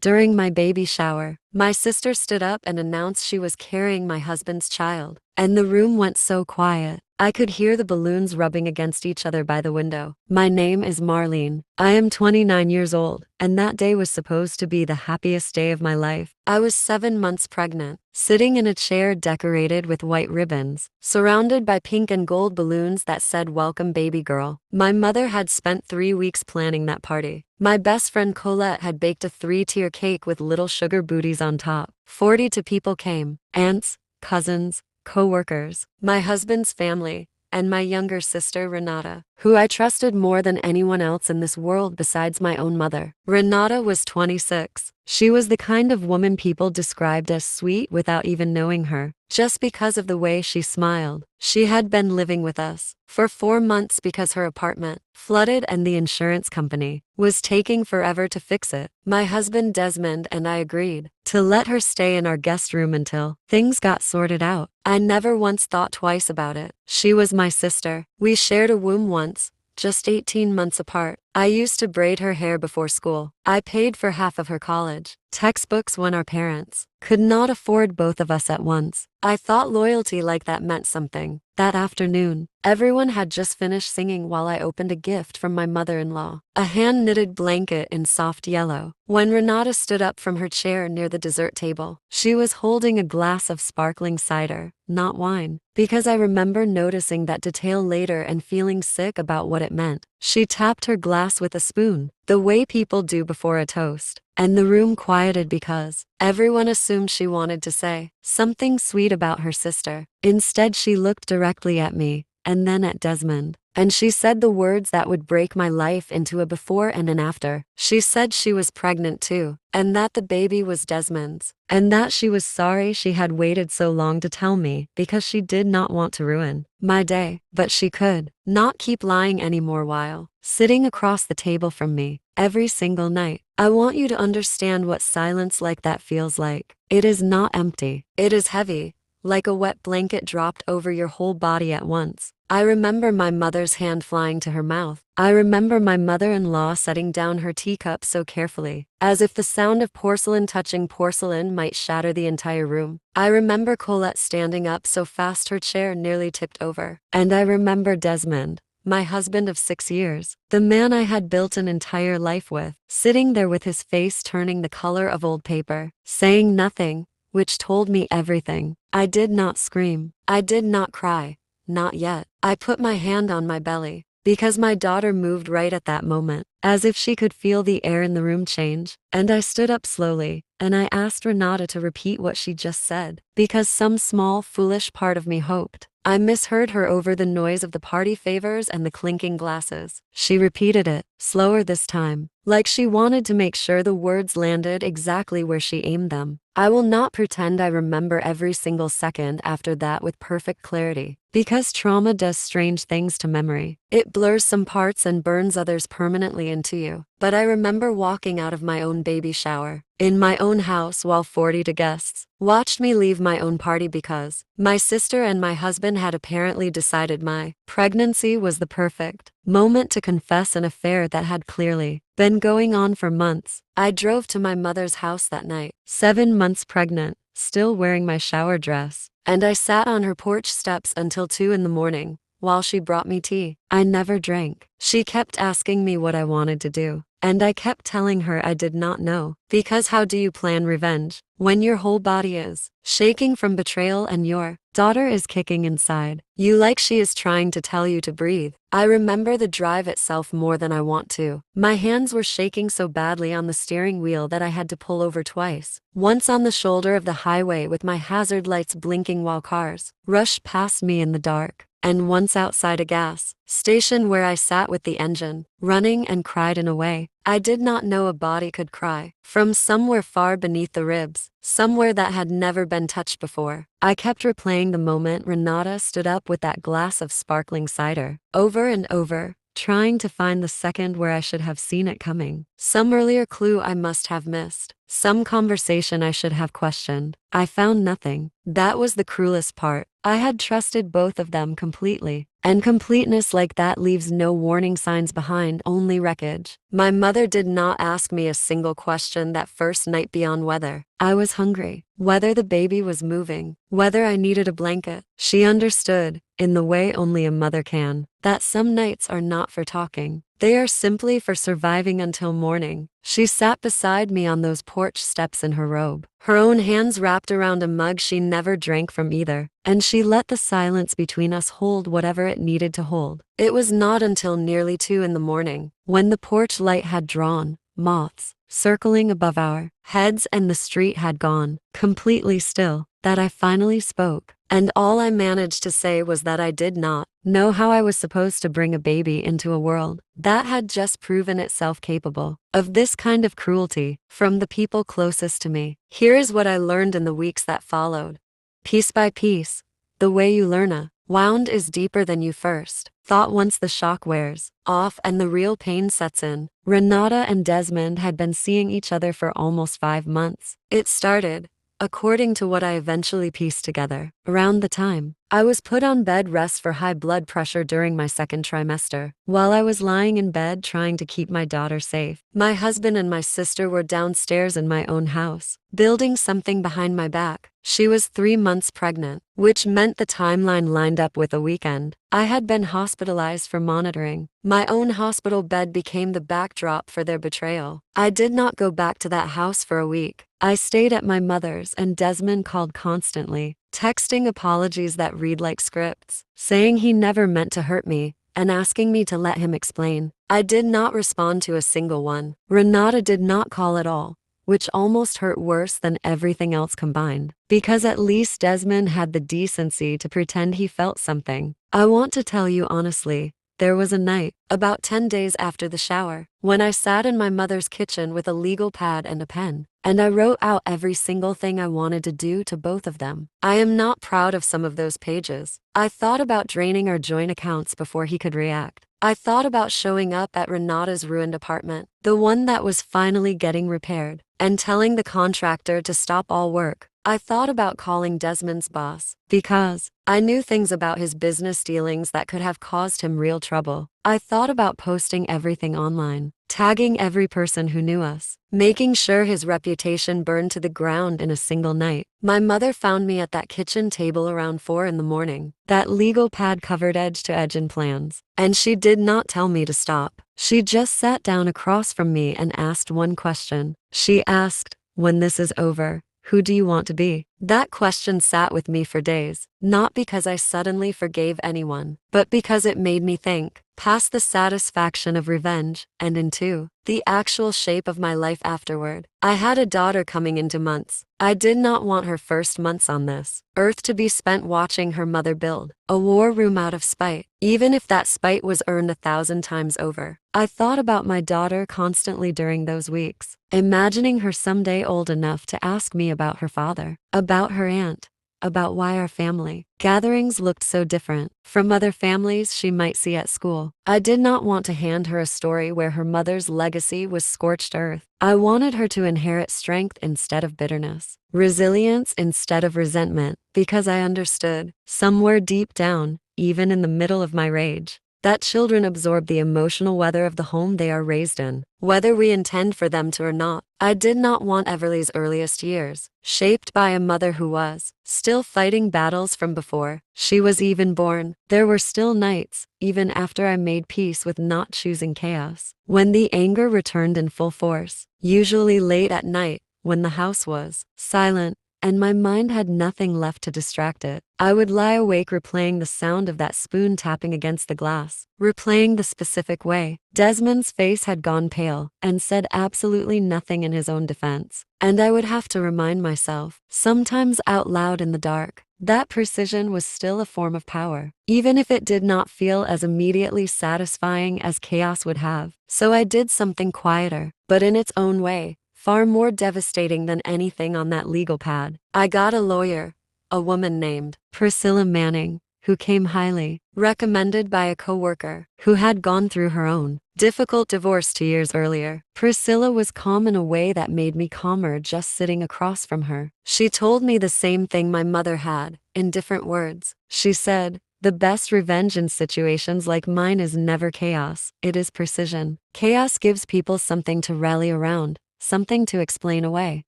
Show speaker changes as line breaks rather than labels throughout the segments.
During my baby shower, my sister stood up and announced she was carrying my husband's child, and the room went so quiet. I could hear the balloons rubbing against each other by the window. My name is Marlene. I am 29 years old, and that day was supposed to be the happiest day of my life. I was 7 months pregnant, sitting in a chair decorated with white ribbons, surrounded by pink and gold balloons that said "Welcome, baby girl." My mother had spent 3 weeks planning that party. My best friend Colette had baked a 3-tier cake with little sugar booties on top. 42 people came: aunts, cousins, co-workers, my husband's family, and my younger sister Renata, who I trusted more than anyone else in this world besides my own mother. Renata was 26. She was the kind of woman people described as sweet without even knowing her, just because of the way she smiled. She had been living with us for 4 months because her apartment flooded and the insurance company was taking forever to fix it. My husband Desmond and I agreed to let her stay in our guest room until things got sorted out. I never once thought twice about it. She was my sister. We shared a womb once, just 18 months apart. I used to braid her hair before school. I paid for half of her college textbooks when our parents could not afford both of us at once. I thought loyalty like that meant something. That afternoon, everyone had just finished singing while I opened a gift from my mother-in-law, a hand-knitted blanket in soft yellow. When Renata stood up from her chair near the dessert table, she was holding a glass of sparkling cider, not wine, because I remember noticing that detail later and feeling sick about what it meant. She tapped her glass with a spoon, the way people do before a toast, and the room quieted because everyone assumed she wanted to say something sweet about her sister. Instead, she looked directly at me, and then at Desmond, and she said the words that would break my life into a before and an after. She said she was pregnant too, and that the baby was Desmond's, and that she was sorry she had waited so long to tell me because she did not want to ruin my day, but she could not keep lying anymore while sitting across the table from me every single night. I want you to understand what silence like that feels like. It is not empty. It is heavy, like a wet blanket dropped over your whole body at once. I remember my mother's hand flying to her mouth. I remember my mother-in-law setting down her teacup so carefully, as if the sound of porcelain touching porcelain might shatter the entire room. I remember Colette standing up so fast her chair nearly tipped over. And I remember Desmond, my husband of 6 years, the man I had built an entire life with, sitting there with his face turning the color of old paper, saying nothing, which told me everything. I did not scream. I did not cry. Not yet. I put my hand on my belly, because my daughter moved right at that moment, as if she could feel the air in the room change, and I stood up slowly, and I asked Renata to repeat what she just said, because some small, foolish part of me hoped. I misheard her over the noise of the party favors and the clinking glasses. She repeated it, slower this time, like she wanted to make sure the words landed exactly where she aimed them. I will not pretend I remember every single second after that with perfect clarity, because trauma does strange things to memory. It blurs some parts and burns others permanently into you. But I remember walking out of my own baby shower, in my own house while 42 guests watched me leave my own party because my sister and my husband had apparently decided my pregnancy was the perfect moment to confess an affair that had clearly been going on for months. I drove to my mother's house that night, 7 months pregnant, still wearing my shower dress, and I sat on her porch steps until 2 in the morning while she brought me tea. I never drank. She kept asking me what I wanted to do, and I kept telling her I did not know, because how do you plan revenge when your whole body is shaking from betrayal and your daughter is kicking inside you like she is trying to tell you to breathe? I remember the drive itself more than I want to. My hands were shaking so badly on the steering wheel that I had to pull over twice. Once on the shoulder of the highway with my hazard lights blinking while cars rushed past me in the dark, and once outside a gas station where I sat with the engine running and cried in a way I did not know a body could cry, from somewhere far beneath the ribs, somewhere that had never been touched before. I kept replaying the moment Renata stood up with that glass of sparkling cider, over and over, trying to find the second where I should have seen it coming. Some earlier clue I must have missed. Some conversation I should have questioned. I found nothing. That was the cruelest part. I had trusted both of them completely. And completeness like that leaves no warning signs behind, only wreckage. My mother did not ask me a single question that first night beyond whether I was hungry, whether the baby was moving, whether I needed a blanket. She understood, in the way only a mother can, that some nights are not for talking. They are simply for surviving until morning. She sat beside me on those porch steps in her robe, her own hands wrapped around a mug she never drank from either, and she let the silence between us hold whatever it needed to hold. It was not until nearly 2 in the morning, when the porch light had drawn, moths circling above our heads and the street had gone completely still, that I finally spoke. And all I managed to say was that I did not know how I was supposed to bring a baby into a world that had just proven itself capable of this kind of cruelty from the people closest to me. Here is what I learned in the weeks that followed. Piece by piece, the way you learn a wound is deeper than you first thought. Once the shock wears off and the real pain sets in, Renata and Desmond had been seeing each other for almost 5 months. It started, according to what I eventually pieced together, around the time I was put on bed rest for high blood pressure during my second trimester. While I was lying in bed trying to keep my daughter safe, my husband and my sister were downstairs in my own house, building something behind my back. She was 3 months pregnant, which meant the timeline lined up with a weekend. I had been hospitalized for monitoring. My own hospital bed became the backdrop for their betrayal. I did not go back to that house for a week. I stayed at my mother's, and Desmond called constantly, texting apologies that read like scripts, saying he never meant to hurt me, and asking me to let him explain. I did not respond to a single one. Renata did not call at all, which almost hurt worse than everything else combined, because at least Desmond had the decency to pretend he felt something. I want to tell you honestly, there was a night, about 10 days after the shower, when I sat in my mother's kitchen with a legal pad and a pen, and I wrote out every single thing I wanted to do to both of them. I am not proud of some of those pages. I thought about draining our joint accounts before he could react. I thought about showing up at Renata's ruined apartment, the one that was finally getting repaired, and telling the contractor to stop all work. I thought about calling Desmond's boss, because I knew things about his business dealings that could have caused him real trouble. I thought about posting everything online, tagging every person who knew us, making sure his reputation burned to the ground in a single night. My mother found me at that kitchen table around 4 in the morning, that legal pad covered edge to edge in plans, and she did not tell me to stop. She just sat down across from me and asked one question. She asked, "When this is over, who do you want to be?" That question sat with me for days, not because I suddenly forgave anyone, but because it made me think, past the satisfaction of revenge, and into the actual shape of my life afterward. I had a daughter coming into months. I did not want her first months on this earth to be spent watching her mother build a war room out of spite, even if that spite was earned 1,000 times over. I thought about my daughter constantly during those weeks, imagining her someday old enough to ask me about her father, about her aunt, about why our family gatherings looked so different from other families she might see at school. I did not want to hand her a story where her mother's legacy was scorched earth. I wanted her to inherit strength instead of bitterness, resilience instead of resentment, because I understood, somewhere deep down, even in the middle of my rage, that children absorb the emotional weather of the home they are raised in, whether we intend for them to or not. I did not want Everly's earliest years, shaped by a mother who was still fighting battles from before she was even born. There were still nights, even after I made peace with not choosing chaos, when the anger returned in full force, usually late at night, when the house was silent, and my mind had nothing left to distract it. I would lie awake replaying the sound of that spoon tapping against the glass, replaying the specific way Desmond's face had gone pale and said absolutely nothing in his own defense. And I would have to remind myself, sometimes out loud in the dark, that precision was still a form of power, even if it did not feel as immediately satisfying as chaos would have. So I did something quieter, but in its own way, far more devastating than anything on that legal pad. I got a lawyer, a woman named Priscilla Manning, who came highly recommended by a coworker who had gone through her own difficult divorce 2 years earlier. Priscilla was calm in a way that made me calmer just sitting across from her. She told me the same thing my mother had, in different words. She said, The best revenge in situations like mine is never chaos, it is precision. Chaos gives people something to rally around, something to explain away.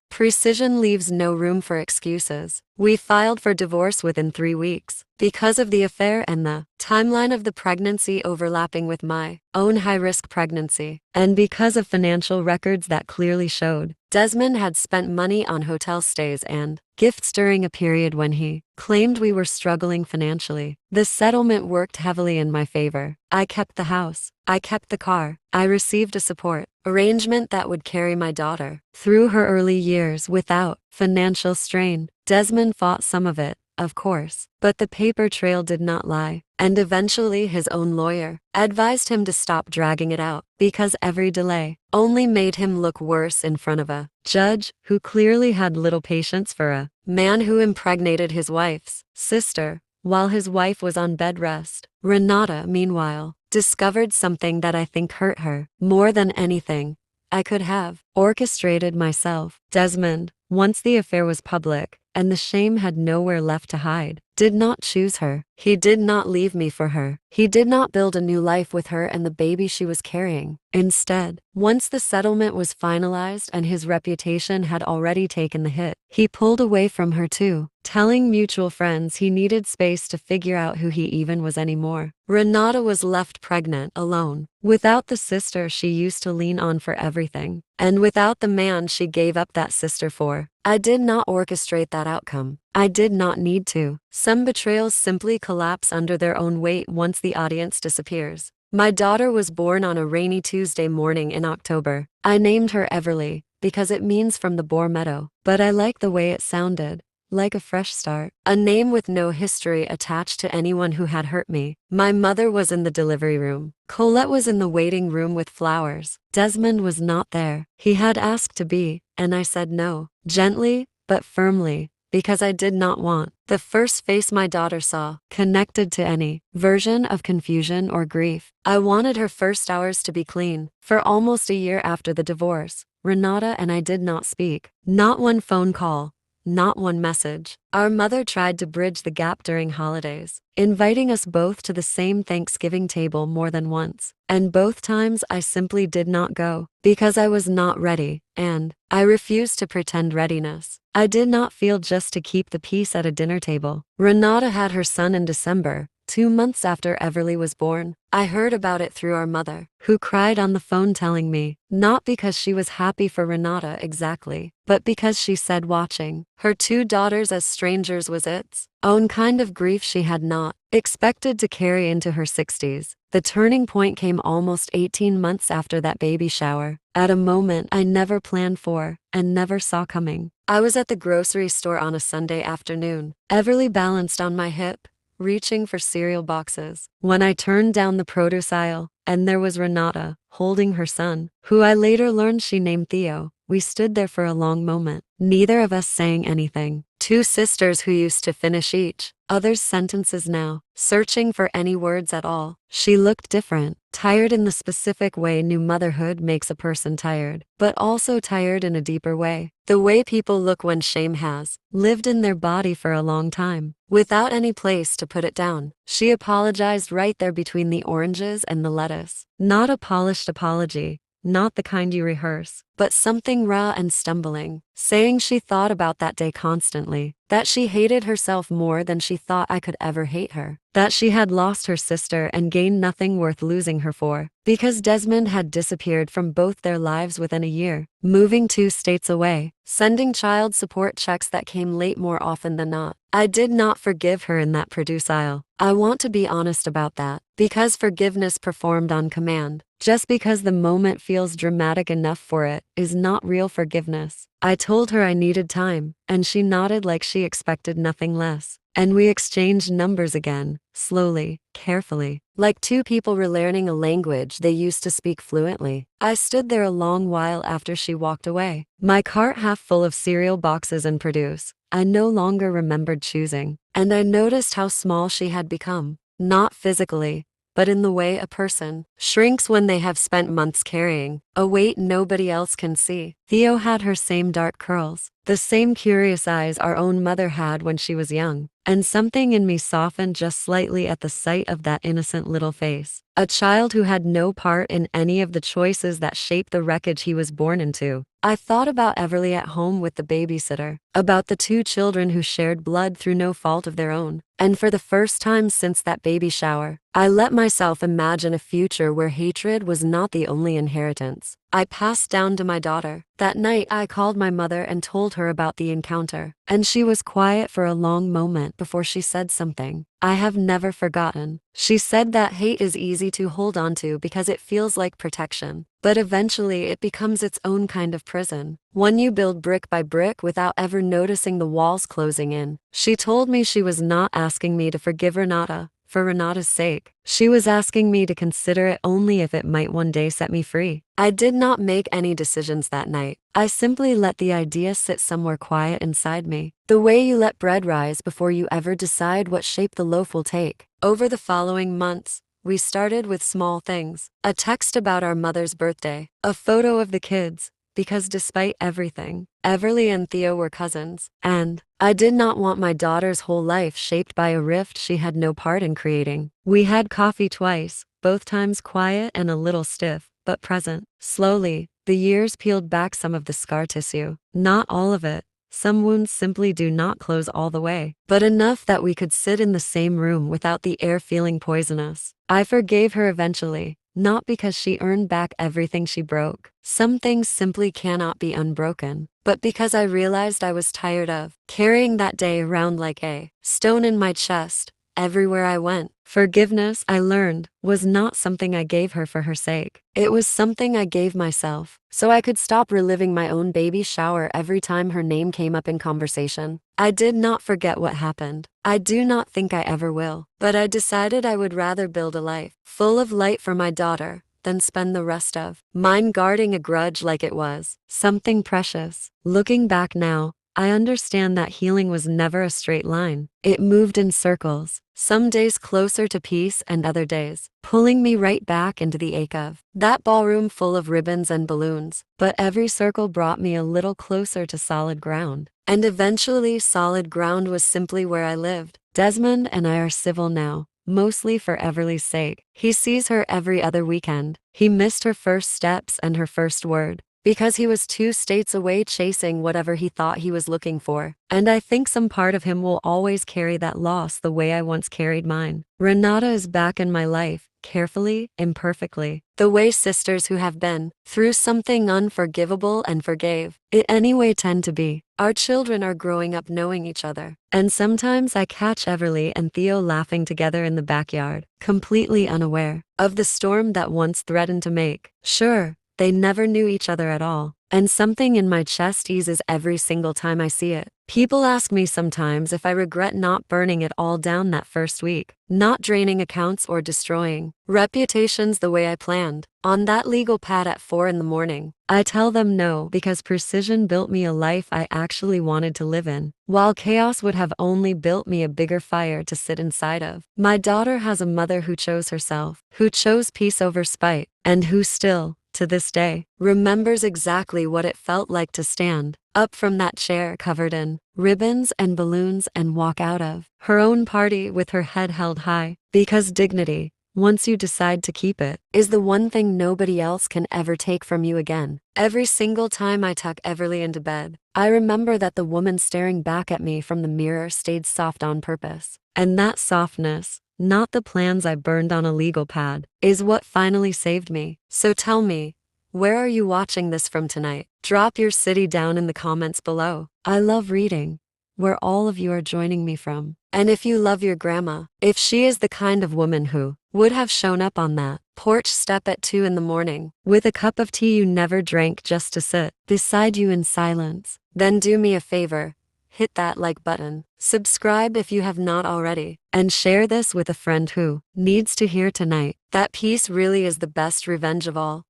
Precision leaves no room for excuses. We filed for divorce within 3 weeks because of the affair and the timeline of the pregnancy overlapping with my own high-risk pregnancy, and because of financial records that clearly showed Desmond had spent money on hotel stays and gifts during a period when he claimed we were struggling financially. The settlement worked heavily in my favor. I kept the house. I kept the car. I received a support arrangement that would carry my daughter through her early years without financial strain. Desmond fought some of it, of course, but the paper trail did not lie, and eventually his own lawyer advised him to stop dragging it out because every delay only made him look worse in front of a judge who clearly had little patience for a man who impregnated his wife's sister while his wife was on bed rest. Renata, meanwhile, discovered something that I think hurt her more than anything I could have orchestrated myself. Desmond, once the affair was public and the shame had nowhere left to hide, did not choose her. He did not leave me for her. He did not build a new life with her and the baby she was carrying. Instead, once the settlement was finalized and his reputation had already taken the hit, he pulled away from her too, telling mutual friends he needed space to figure out who he even was anymore. Renata was left pregnant, alone, without the sister she used to lean on for everything, and without the man she gave up that sister for. I did not orchestrate that outcome. I did not need to. Some betrayals simply collapse under their own weight once the audience disappears. My daughter was born on a rainy Tuesday morning in October. I named her Everly because it means from the Boar Meadow, but I like the way it sounded. Like a fresh start. A name with no history attached to anyone who had hurt me. My mother was in the delivery room. Colette was in the waiting room with flowers. Desmond was not there. He had asked to be, and I said no, gently but firmly, because I did not want the first face my daughter saw connected to any version of confusion or grief. I wanted her first hours to be clean. For almost a year after the divorce, Renata and I did not speak. Not one phone call. Not one message. Our mother tried to bridge the gap during holidays, inviting us both to the same Thanksgiving table more than once. And both times I simply did not go, because I was not ready, and I refused to pretend readiness. I did not feel just to keep the peace at a dinner table. Renata had her son in December, 2 months after Everly was born. I heard about it through our mother, who cried on the phone telling me, not because she was happy for Renata exactly, but because she said watching her 2 daughters as strangers was its own kind of grief she had not expected to carry into her 60s. The turning point came almost 18 months after that baby shower, at a moment I never planned for and never saw coming. I was at the grocery store on a Sunday afternoon, Everly balanced on my hip, reaching for cereal boxes, when I turned down the produce aisle, and there was Renata, holding her son, who I later learned she named Theo. We stood there for a long moment, neither of us saying anything. 2 sisters who used to finish each other's sentences now, searching for any words at all. She looked different, tired in the specific way new motherhood makes a person tired, but also tired in a deeper way. The way people look when shame has lived in their body for a long time, without any place to put it down. She apologized right there between the oranges and the lettuce. Not a polished apology, not the kind you rehearse, but something raw and stumbling, saying she thought about that day constantly, that she hated herself more than she thought I could ever hate her, that she had lost her sister and gained nothing worth losing her for, because Desmond had disappeared from both their lives within a year, moving 2 states away, sending child support checks that came late more often than not. I did not forgive her in that produce aisle. I want to be honest about that, because forgiveness performed on command, just because the moment feels dramatic enough for it, is not real forgiveness. I told her I needed time, and she nodded like she expected nothing less. And we exchanged numbers again, slowly, carefully, like 2 people relearning a language they used to speak fluently. I stood there a long while after she walked away, my cart half full of cereal boxes and produce. I no longer remembered choosing, and I noticed how small she had become, not physically, but in the way a person shrinks when they have spent months carrying a weight nobody else can see. Theo had her same dark curls, the same curious eyes our own mother had when she was young, and something in me softened just slightly at the sight of that innocent little face. A child who had no part in any of the choices that shaped the wreckage he was born into. I thought about Everly at home with the babysitter, about the two children who shared blood through no fault of their own. And for the first time since that baby shower, I let myself imagine a future where hatred was not the only inheritance I passed down to my daughter. That night I called my mother and told her about the encounter, and she was quiet for a long moment before she said something I have never forgotten. She said that hate is easy to hold on to because it feels like protection, but eventually it becomes its own kind of prison, one you build brick by brick without ever noticing the walls closing in. She told me she was not asking me to forgive Renata for Renata's sake. She was asking me to consider it only if it might one day set me free. I did not make any decisions that night. I simply let the idea sit somewhere quiet inside me, the way you let bread rise before you ever decide what shape the loaf will take. Over the following months, we started with small things. A text about our mother's birthday, a photo of the kids, because despite everything, Everly and Theo were cousins, and I did not want my daughter's whole life shaped by a rift she had no part in creating. We had coffee twice, both times quiet and a little stiff, but present. Slowly, the years peeled back some of the scar tissue. Not all of it. Some wounds simply do not close all the way, but enough that we could sit in the same room without the air feeling poisonous. I forgave her eventually. Not because she earned back everything she broke. Some things simply cannot be unbroken. But because I realized I was tired of carrying that day around like a stone in my chest, everywhere I went. Forgiveness, I learned, was not something I gave her for her sake. It was something I gave myself, so I could stop reliving my own baby shower every time her name came up in conversation. I did not forget what happened. I do not think I ever will. But I decided I would rather build a life full of light for my daughter than spend the rest of mine guarding a grudge like it was something precious. Looking back now, I understand that healing was never a straight line. It moved in circles, some days closer to peace and other days pulling me right back into the ache of that ballroom full of ribbons and balloons. But every circle brought me a little closer to solid ground. And eventually solid ground was simply where I lived. Desmond and I are civil now, mostly for Everly's sake. He sees her every other weekend. He missed her first steps and her first word, because he was 2 states away chasing whatever he thought he was looking for. And I think some part of him will always carry that loss the way I once carried mine. Renata is back in my life, carefully, imperfectly, the way sisters who have been through something unforgivable and forgave it anyway tend to be. Our children are growing up knowing each other. And sometimes I catch Everly and Theo laughing together in the backyard, completely unaware of the storm that once threatened to make. Sure, they never knew each other at all, and something in my chest eases every single time I see it. People ask me sometimes if I regret not burning it all down that first week, not draining accounts or destroying reputations the way I planned on that legal pad at 4 in the morning. I tell them no, because precision built me a life I actually wanted to live in, while chaos would have only built me a bigger fire to sit inside of. My daughter has a mother who chose herself, who chose peace over spite, and who still, to this day, remembers exactly what it felt like to stand up from that chair covered in ribbons and balloons and walk out of her own party with her head held high. Because dignity, once you decide to keep it, is the one thing nobody else can ever take from you again. Every single time I tuck Everly into bed, I remember that the woman staring back at me from the mirror stayed soft on purpose. And that softness, not the plans I burned on a legal pad, is what finally saved me. So tell me, where are you watching this from tonight? Drop your city down in the comments below. I love reading where all of you are joining me from. And if you love your grandma, if she is the kind of woman who would have shown up on that porch step at 2 in the morning with a cup of tea you never drank just to sit beside you in silence, then do me a favor. Hit that like button, subscribe if you have not already, and share this with a friend who needs to hear tonight that peace really is the best revenge of all.